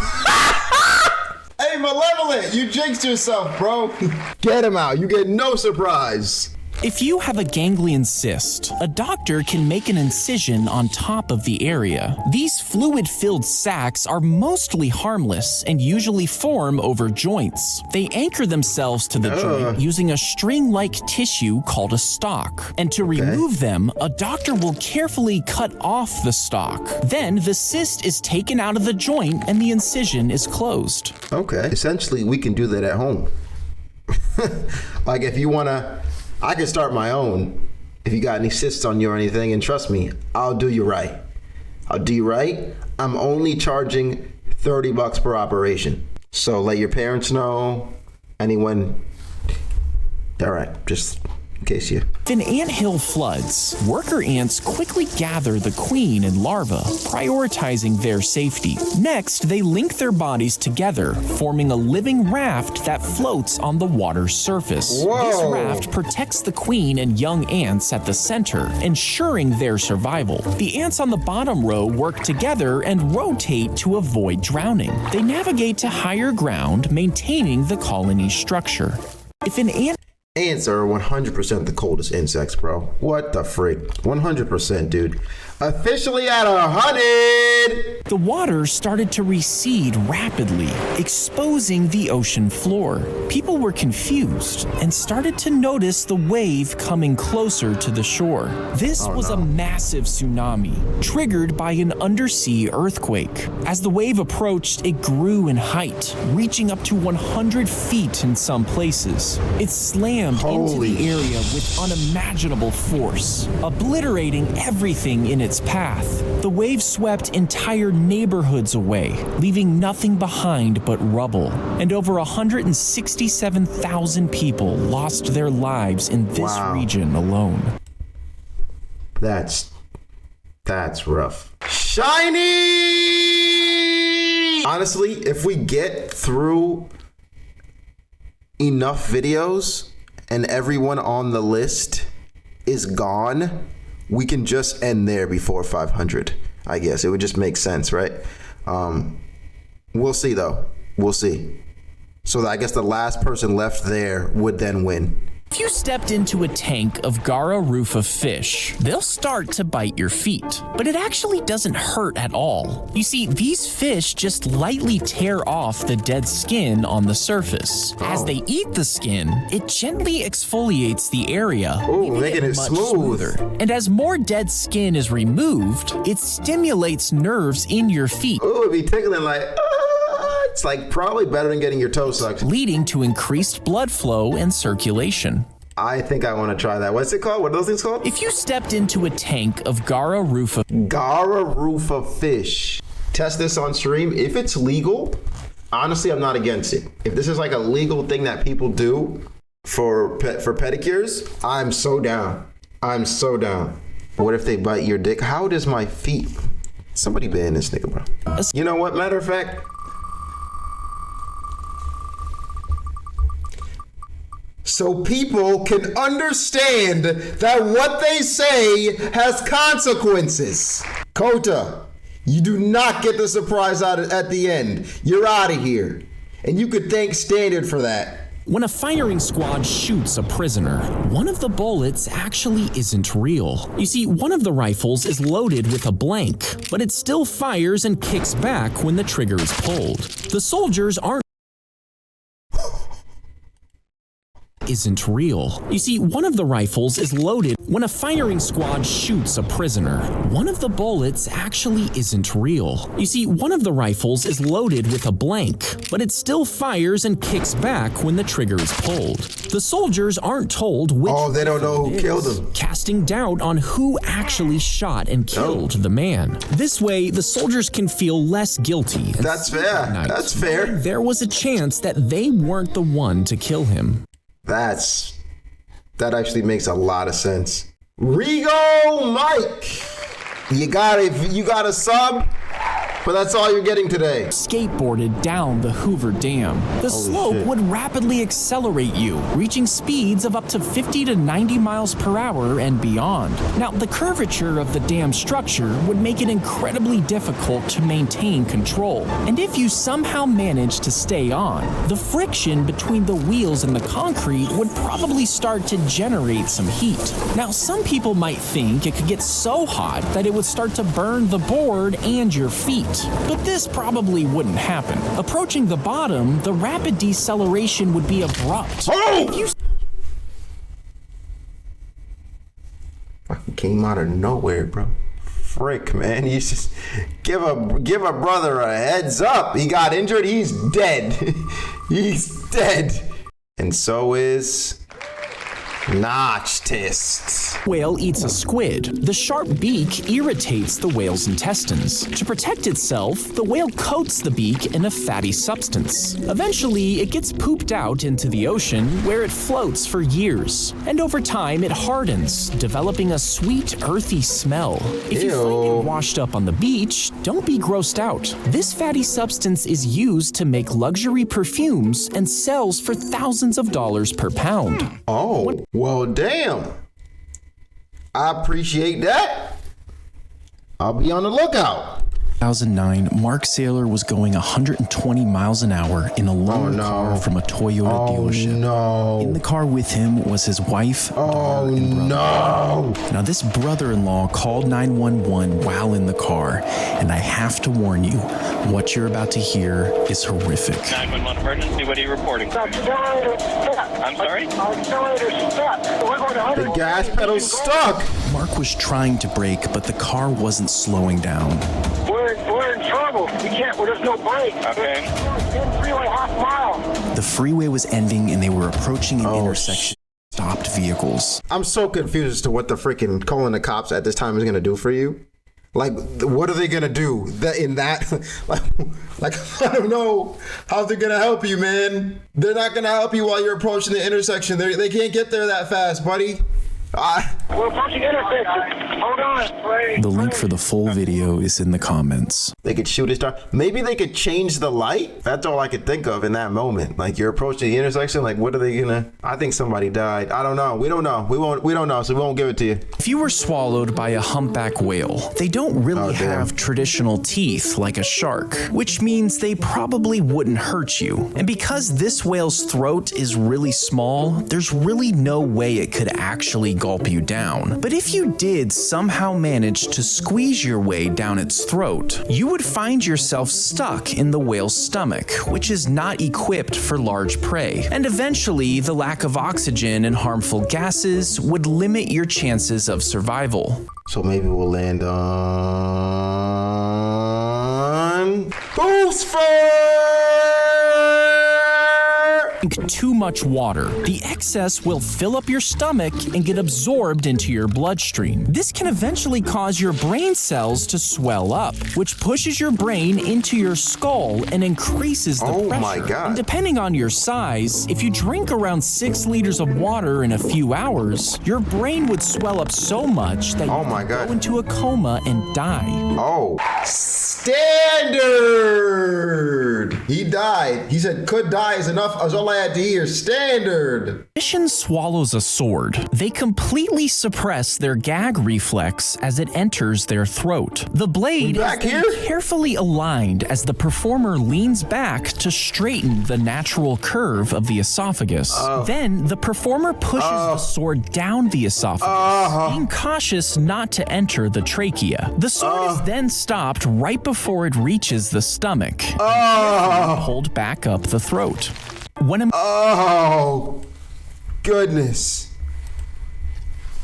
Hey, Malevolent, you jinxed yourself, bro. Get him out. You get no surprise. If you have a ganglion cyst, a doctor can make an incision on top of the area. These fluid-filled sacs are mostly harmless and usually form over joints. They anchor themselves to the joint using a string-like tissue called a stalk. And to remove them, a doctor will carefully cut off the stalk. Then the cyst is taken out of the joint and the incision is closed. Okay, essentially we can do that at home. Like if you wanna, I can start my own if you got any cysts on you or anything, and trust me, I'll do you right. I'll do you right. I'm only charging $30 per operation. So let your parents know, anyone. All right, just in case you. If an anthill floods, worker ants quickly gather the queen and larvae, prioritizing their safety. Next, they link their bodies together, forming a living raft that floats on the water's surface. Whoa. This raft protects the queen and young ants at the center, ensuring their survival. The ants on the bottom row work together and rotate to avoid drowning. They navigate to higher ground, maintaining the colony's structure. If an ant Ants are 100% the coldest insects, bro. What the frick? 100%, dude. Officially at 100! The water started to recede rapidly, exposing the ocean floor. People were confused and started to notice the wave coming closer to the shore. This was a massive tsunami, triggered by an undersea earthquake. As the wave approached, it grew in height, reaching up to 100 feet in some places. It slammed into the area with unimaginable force, obliterating everything in its path. The wave swept entire neighborhoods away, leaving nothing behind but rubble, and over 167,000 people lost their lives in this region alone. That's rough. Shiny! Honestly, if we get through enough videos and everyone on the list is gone, we can just end there before 500. I guess it would just make sense, right? We'll see though. We'll see. So I guess the last person left there would then win. If you stepped into a tank of Gara rufa fish, they'll start to bite your feet, but it actually doesn't hurt at all. You see, these fish just lightly tear off the dead skin on the surface. As they eat the skin, it gently exfoliates the area, making it much smoother. And as more dead skin is removed, it stimulates nerves in your feet. Oh, it'd be tickling like, it's like probably better than getting your toe sucked. Leading to increased blood flow and circulation. I think I want to try that. What's it called? What are those things called? If you stepped into a tank of Gara rufa fish. Test this on stream. If it's legal, honestly, I'm not against it. If this is like a legal thing that people do, For pedicures? I'm so down. I'm so down. What if they bite your dick? How does my feet? Somebody ban this nigga, bro. You know what? Matter of fact, so people can understand that what they say has consequences. Kota, you do not get the surprise out at the end. You're out of here. And you could thank Standard for that. When a firing squad shoots a prisoner, one of the bullets actually isn't real. You see, one of the rifles is loaded with a blank, but it still fires and kicks back when the trigger is pulled. The soldiers aren't isn't real. You see, one of the rifles is loaded. When a firing squad shoots a prisoner, one of the bullets actually isn't real. You see, one of the rifles is loaded with a blank, but it still fires and kicks back when the trigger is pulled. The soldiers aren't told which. Oh, they don't know who killed him. Casting doubt on who actually shot and killed the man. This way, the soldiers can feel less guilty. That's fair. That's fair. There was a chance that they weren't the one to kill him. That actually makes a lot of sense. Rigo Mike, you got a sub, but that's all you're getting today. Skateboarded down the Hoover Dam. The slope would rapidly accelerate you, reaching speeds of up to 50 to 90 miles per hour and beyond. Now, the curvature of the dam structure would make it incredibly difficult to maintain control. And if you somehow managed to stay on, the friction between the wheels and the concrete would probably start to generate some heat. Now, some people might think it could get so hot that it would start to burn the board and your feet. But this probably wouldn't happen. Approaching the bottom, the rapid deceleration would be abrupt. Oh! Fucking came out of nowhere, bro. Frick, man. You just give a brother a heads up. He got injured. He's dead. He's dead. And so is Notch Test. Whale eats a squid. The sharp beak irritates the whale's intestines. To protect itself, the whale coats the beak in a fatty substance. Eventually, it gets pooped out into the ocean, where it floats for years. And over time, it hardens, developing a sweet, earthy smell. If you find it washed up on the beach, don't be grossed out. This fatty substance is used to make luxury perfumes and sells for thousands of dollars per pound. Oh, well, damn. I appreciate that. I'll be on the lookout. 2009, Mark Saylor was going 120 miles an hour in a loaned car from a Toyota dealership. No. In the car with him was his wife, daughter, and brother. No. Now, this brother-in-law called 911 while in the car, and I have to warn you, what you're about to hear is horrific. 911 emergency, what are you reporting? The accelerator's stuck. I'm sorry? The accelerator's stuck. We're going 100. The gas pedal's stuck. Mark was trying to brake, but the car wasn't slowing down. We're in trouble. We can't. There's no brake. Okay. In freeway half mile. The freeway was ending, and they were approaching an intersection. Stopped vehicles. I'm so confused as to what the freaking calling the cops at this time is gonna do for you. Like, what are they gonna do like I don't know how they're gonna help you, man. They're not gonna help you while you're approaching the intersection. They can't get there that fast, buddy. We're approaching intersection. Hold on. The link for the full video is in the comments. They could shoot his star. Maybe they could change the light. That's all I could think of in that moment. Like, you're approaching the intersection. Like, what are they gonna? I think somebody died. I don't know. We don't know. We don't know. So we won't give it to you. If you were swallowed by a humpback whale, they don't really have traditional teeth like a shark, which means they probably wouldn't hurt you. And because this whale's throat is really small, there's really no way it could actually gulp you down. But if you did somehow manage to squeeze your way down its throat, you would find yourself stuck in the whale's stomach, which is not equipped for large prey. And eventually, the lack of oxygen and harmful gases would limit your chances of survival. So maybe we'll land on Boosfer! 2 much water. The excess will fill up your stomach and get absorbed into your bloodstream. This can eventually cause your brain cells to swell up, which pushes your brain into your skull and increases the pressure. My God. And depending on your size, if you drink around 6 liters of water in a few hours, your brain would swell up so much that you could go into a coma and die. Oh, standard. He died. He said could die is enough. That's all I had to hear. Standard. Magician swallows a sword. They completely suppress their gag reflex as it enters their throat. The blade is then carefully aligned as the performer leans back to straighten the natural curve of the esophagus. Then the performer pushes the sword down the esophagus, being cautious not to enter the trachea. The sword is then stopped right before it reaches the stomach. Pulled back up the throat. When a goodness.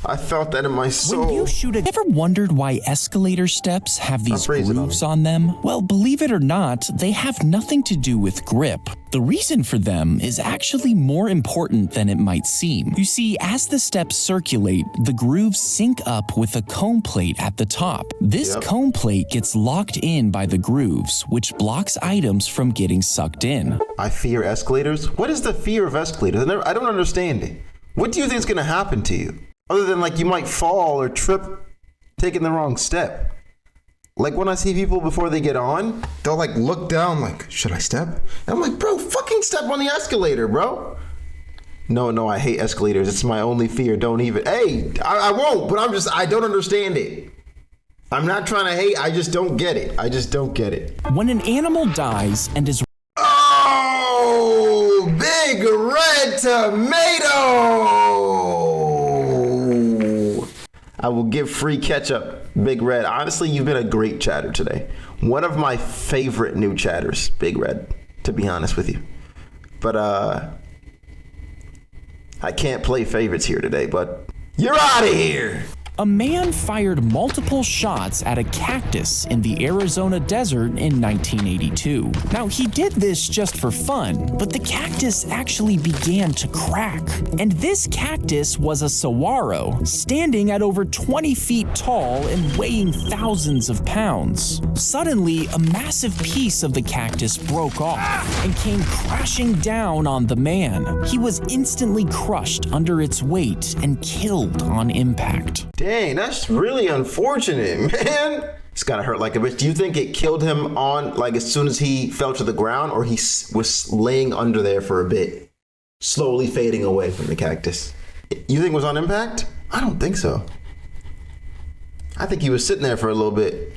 I felt that in my soul. When you shoot ever wondered why escalator steps have these grooves on them? Well, believe it or not, they have nothing to do with grip. The reason for them is actually more important than it might seem. You see, as the steps circulate, the grooves sync up with a cone plate at the top. This cone plate gets locked in by the grooves, which blocks items from getting sucked in. I fear escalators? What is the fear of escalators? I don't understand it. What do you think is going to happen to you? Other than like you might fall or trip taking the wrong step. Like when I see people before they get on, they'll like look down like, should I step? And I'm like, bro, fucking step on the escalator, bro. No, I hate escalators. It's my only fear. Don't even. Hey, I won't, but I don't understand it. I'm not trying to hate. I just don't get it. When an animal dies and is big red tomato. I will give free ketchup, Big Red. Honestly, you've been a great chatter today. One of my favorite new chatters, Big Red, to be honest with you. But I can't play favorites here today, but you're out of here. A man fired multiple shots at a cactus in the Arizona desert in 1982. Now, he did this just for fun, but the cactus actually began to crack. And this cactus was a saguaro, standing at over 20 feet tall and weighing thousands of pounds. Suddenly, a massive piece of the cactus broke off and came crashing down on the man. He was instantly crushed under its weight and killed on impact. Dang, that's really unfortunate, man. It's gotta hurt like a bitch. Do you think it killed him on, like, as soon as he fell to the ground, or he was laying under there for a bit, slowly fading away from the cactus? You think it was on impact? I don't think so. I think he was sitting there for a little bit.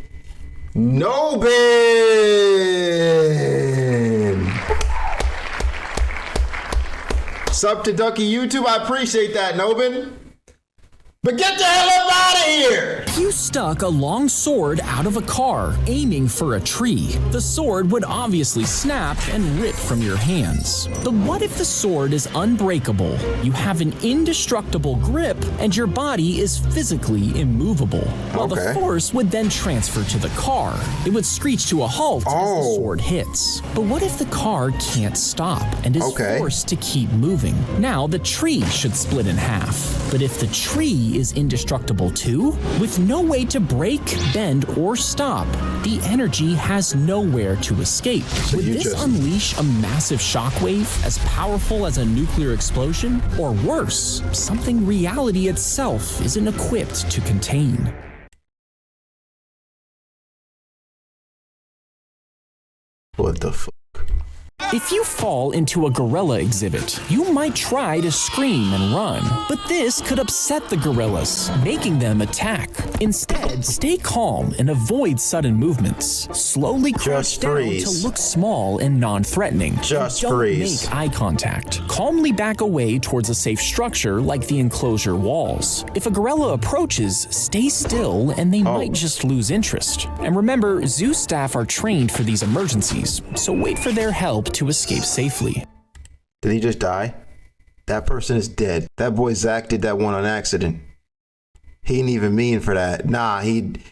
Nobin! Sub to Ducky YouTube, I appreciate that, Nobin. But get the hell up out of here! If you stuck a long sword out of a car aiming for a tree, the sword would obviously snap and rip from your hands. But what if the sword is unbreakable, you have an indestructible grip, and your body is physically immovable? Well, the force would then transfer to the car. It would screech to a halt as the sword hits. But what if the car can't stop and is forced to keep moving? Now the tree should split in half. But if the tree is indestructible too, with no way to break, bend, or stop, the energy has nowhere to escape. Would this unleash a massive shockwave as powerful as a nuclear explosion? Or worse, something reality itself isn't equipped to contain? What the fuck? If you fall into a gorilla exhibit, you might try to scream and run, but this could upset the gorillas, making them attack. Instead, stay calm and avoid sudden movements. Slowly crouch down to look small and non-threatening. Don't make eye contact. Calmly back away towards a safe structure like the enclosure walls. If a gorilla approaches, stay still and they might just lose interest. And remember, zoo staff are trained for these emergencies, so wait for their help to escape safely. Did he just die? That person is dead. That boy Zack did that one on accident. He didn't even mean for that. Nah, dude,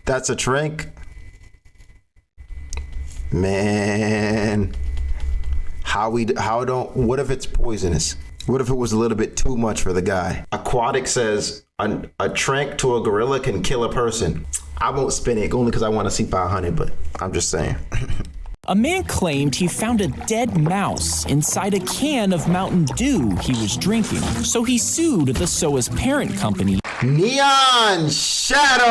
that's a trank. Man, What if it's poisonous? What if it was a little bit too much for the guy? Aquatic says a trank to a gorilla can kill a person. I won't spin it only because I want to see 500, but I'm just saying. A man claimed he found a dead mouse inside a can of Mountain Dew he was drinking, so he sued the SOA's parent company, Neon Shadow.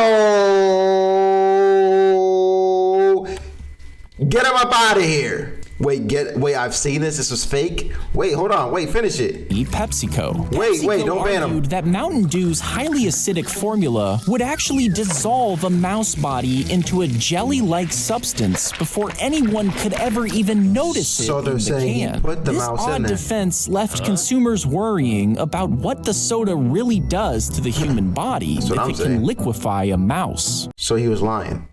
Get him up out of here. Wait, I've seen this. This was fake. Wait, hold on. Wait, finish it. PepsiCo. Wait, don't ban him. Argued that Mountain Dew's highly acidic formula would actually dissolve a mouse body into a jelly-like substance before anyone could ever even notice it. So they're saying he put the mouse in there. This odd defense left consumers worrying about what the soda really does to the human body if it can liquefy a mouse. So he was lying.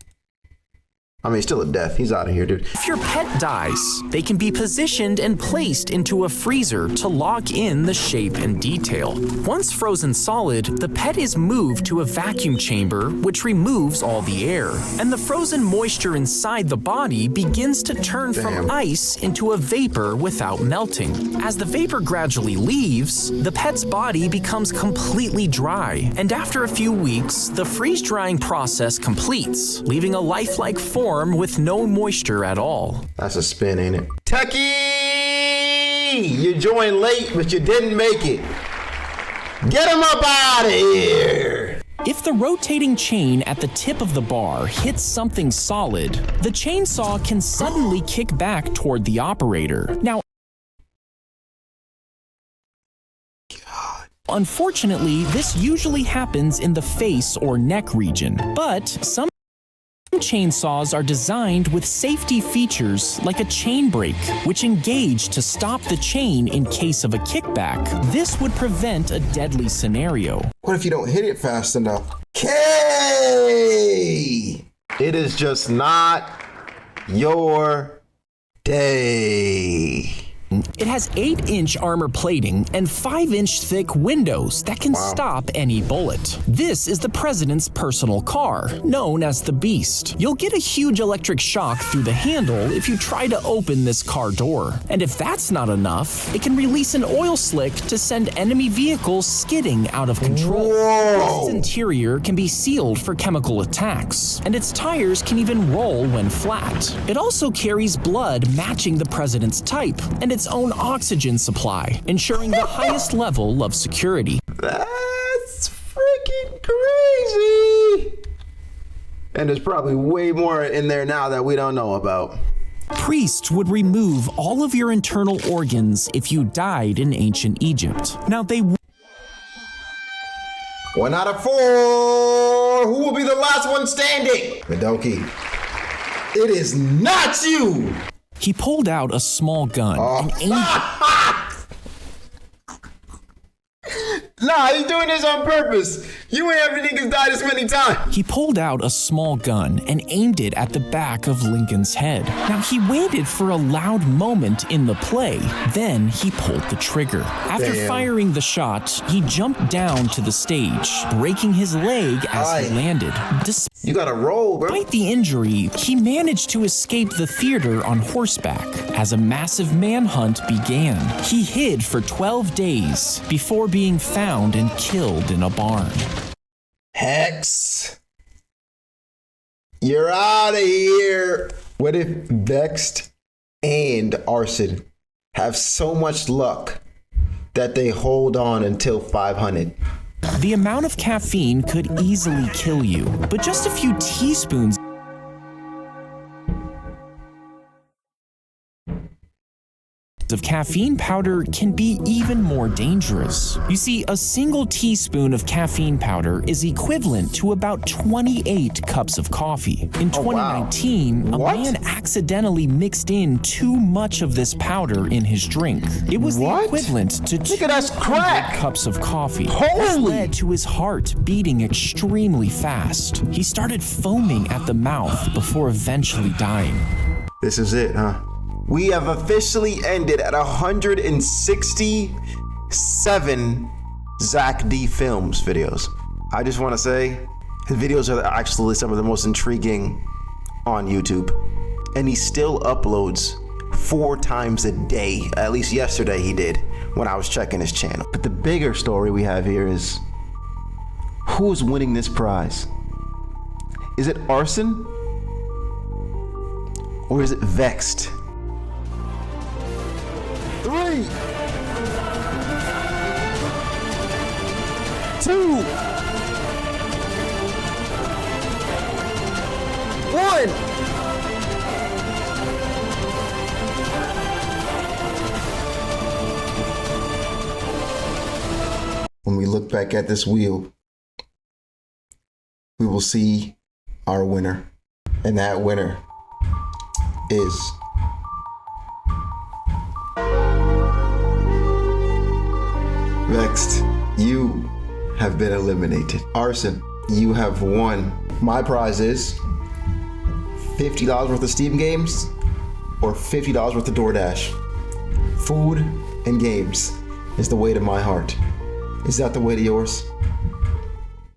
I mean, still a death. He's out of here, dude. If your pet dies, they can be positioned and placed into a freezer to lock in the shape and detail. Once frozen solid, the pet is moved to a vacuum chamber, which removes all the air. And the frozen moisture inside the body begins to turn from ice into a vapor without melting. As the vapor gradually leaves, the pet's body becomes completely dry. And after a few weeks, the freeze-drying process completes, leaving a lifelike form with no moisture at all. That's a spin, ain't it? Tucky! You joined late, but you didn't make it. Get him up out of here! If the rotating chain at the tip of the bar hits something solid, the chainsaw can suddenly kick back toward the operator. Now, unfortunately, this usually happens in the face or neck region, but some chainsaws are designed with safety features like a chain brake, which engage to stop the chain in case of a kickback. This would prevent a deadly scenario. What if you don't hit it fast enough? K! It is just not your day. It has 8-inch armor plating and 5-inch thick windows that can stop any bullet. This is the president's personal car, known as the Beast. You'll get a huge electric shock through the handle if you try to open this car door. And if that's not enough, it can release an oil slick to send enemy vehicles skidding out of control. Its interior can be sealed for chemical attacks, and its tires can even roll when flat. It also carries blood matching the president's type, and its own oxygen supply, ensuring the highest level of security. That's freaking crazy! And there's probably way more in there now that we don't know about. Priests would remove all of your internal organs if you died in ancient Egypt. Now they 1 out of 4! Who will be the last one standing? Madoki. It is not you! He pulled out a small gun and aimed Nah, he's doing this on purpose. You ain't ever niggas died this many times. He pulled out a small gun and aimed it at the back of Lincoln's head. Now, he waited for a loud moment in the play, then he pulled the trigger. After firing the shot, he jumped down to the stage, breaking his leg as he landed. You gotta roll, bro. Despite the injury, he managed to escape the theater on horseback. As a massive manhunt began, he hid for 12 days before being found and killed in a barn. Hex, you're out of here. What if Vexed and Arson have so much luck that they hold on until 500? The amount of caffeine could easily kill you, but just a few teaspoons of caffeine powder can be even more dangerous. You see, a single teaspoon of caffeine powder is equivalent to about 28 cups of coffee. In 2019, a man accidentally mixed in too much of this powder in his drink. It was the equivalent to 200 cups of coffee. This led to his heart beating extremely fast. He started foaming at the mouth before eventually dying. This is it, huh? We have officially ended at 167 Zack D Films videos. I just want to say, his videos are actually some of the most intriguing on YouTube. And he still uploads 4 times a day. At least yesterday he did when I was checking his channel. But the bigger story we have here is who is winning this prize? Is it Arson? Or is it Vexed? 3, 2, 1. When we look back at this wheel, we will see our winner. And that winner is Vexed. You have been eliminated. Arson, you have won. My prize is $50 worth of Steam games or $50 worth of DoorDash. Food and games is the way to my heart. Is that the way to yours?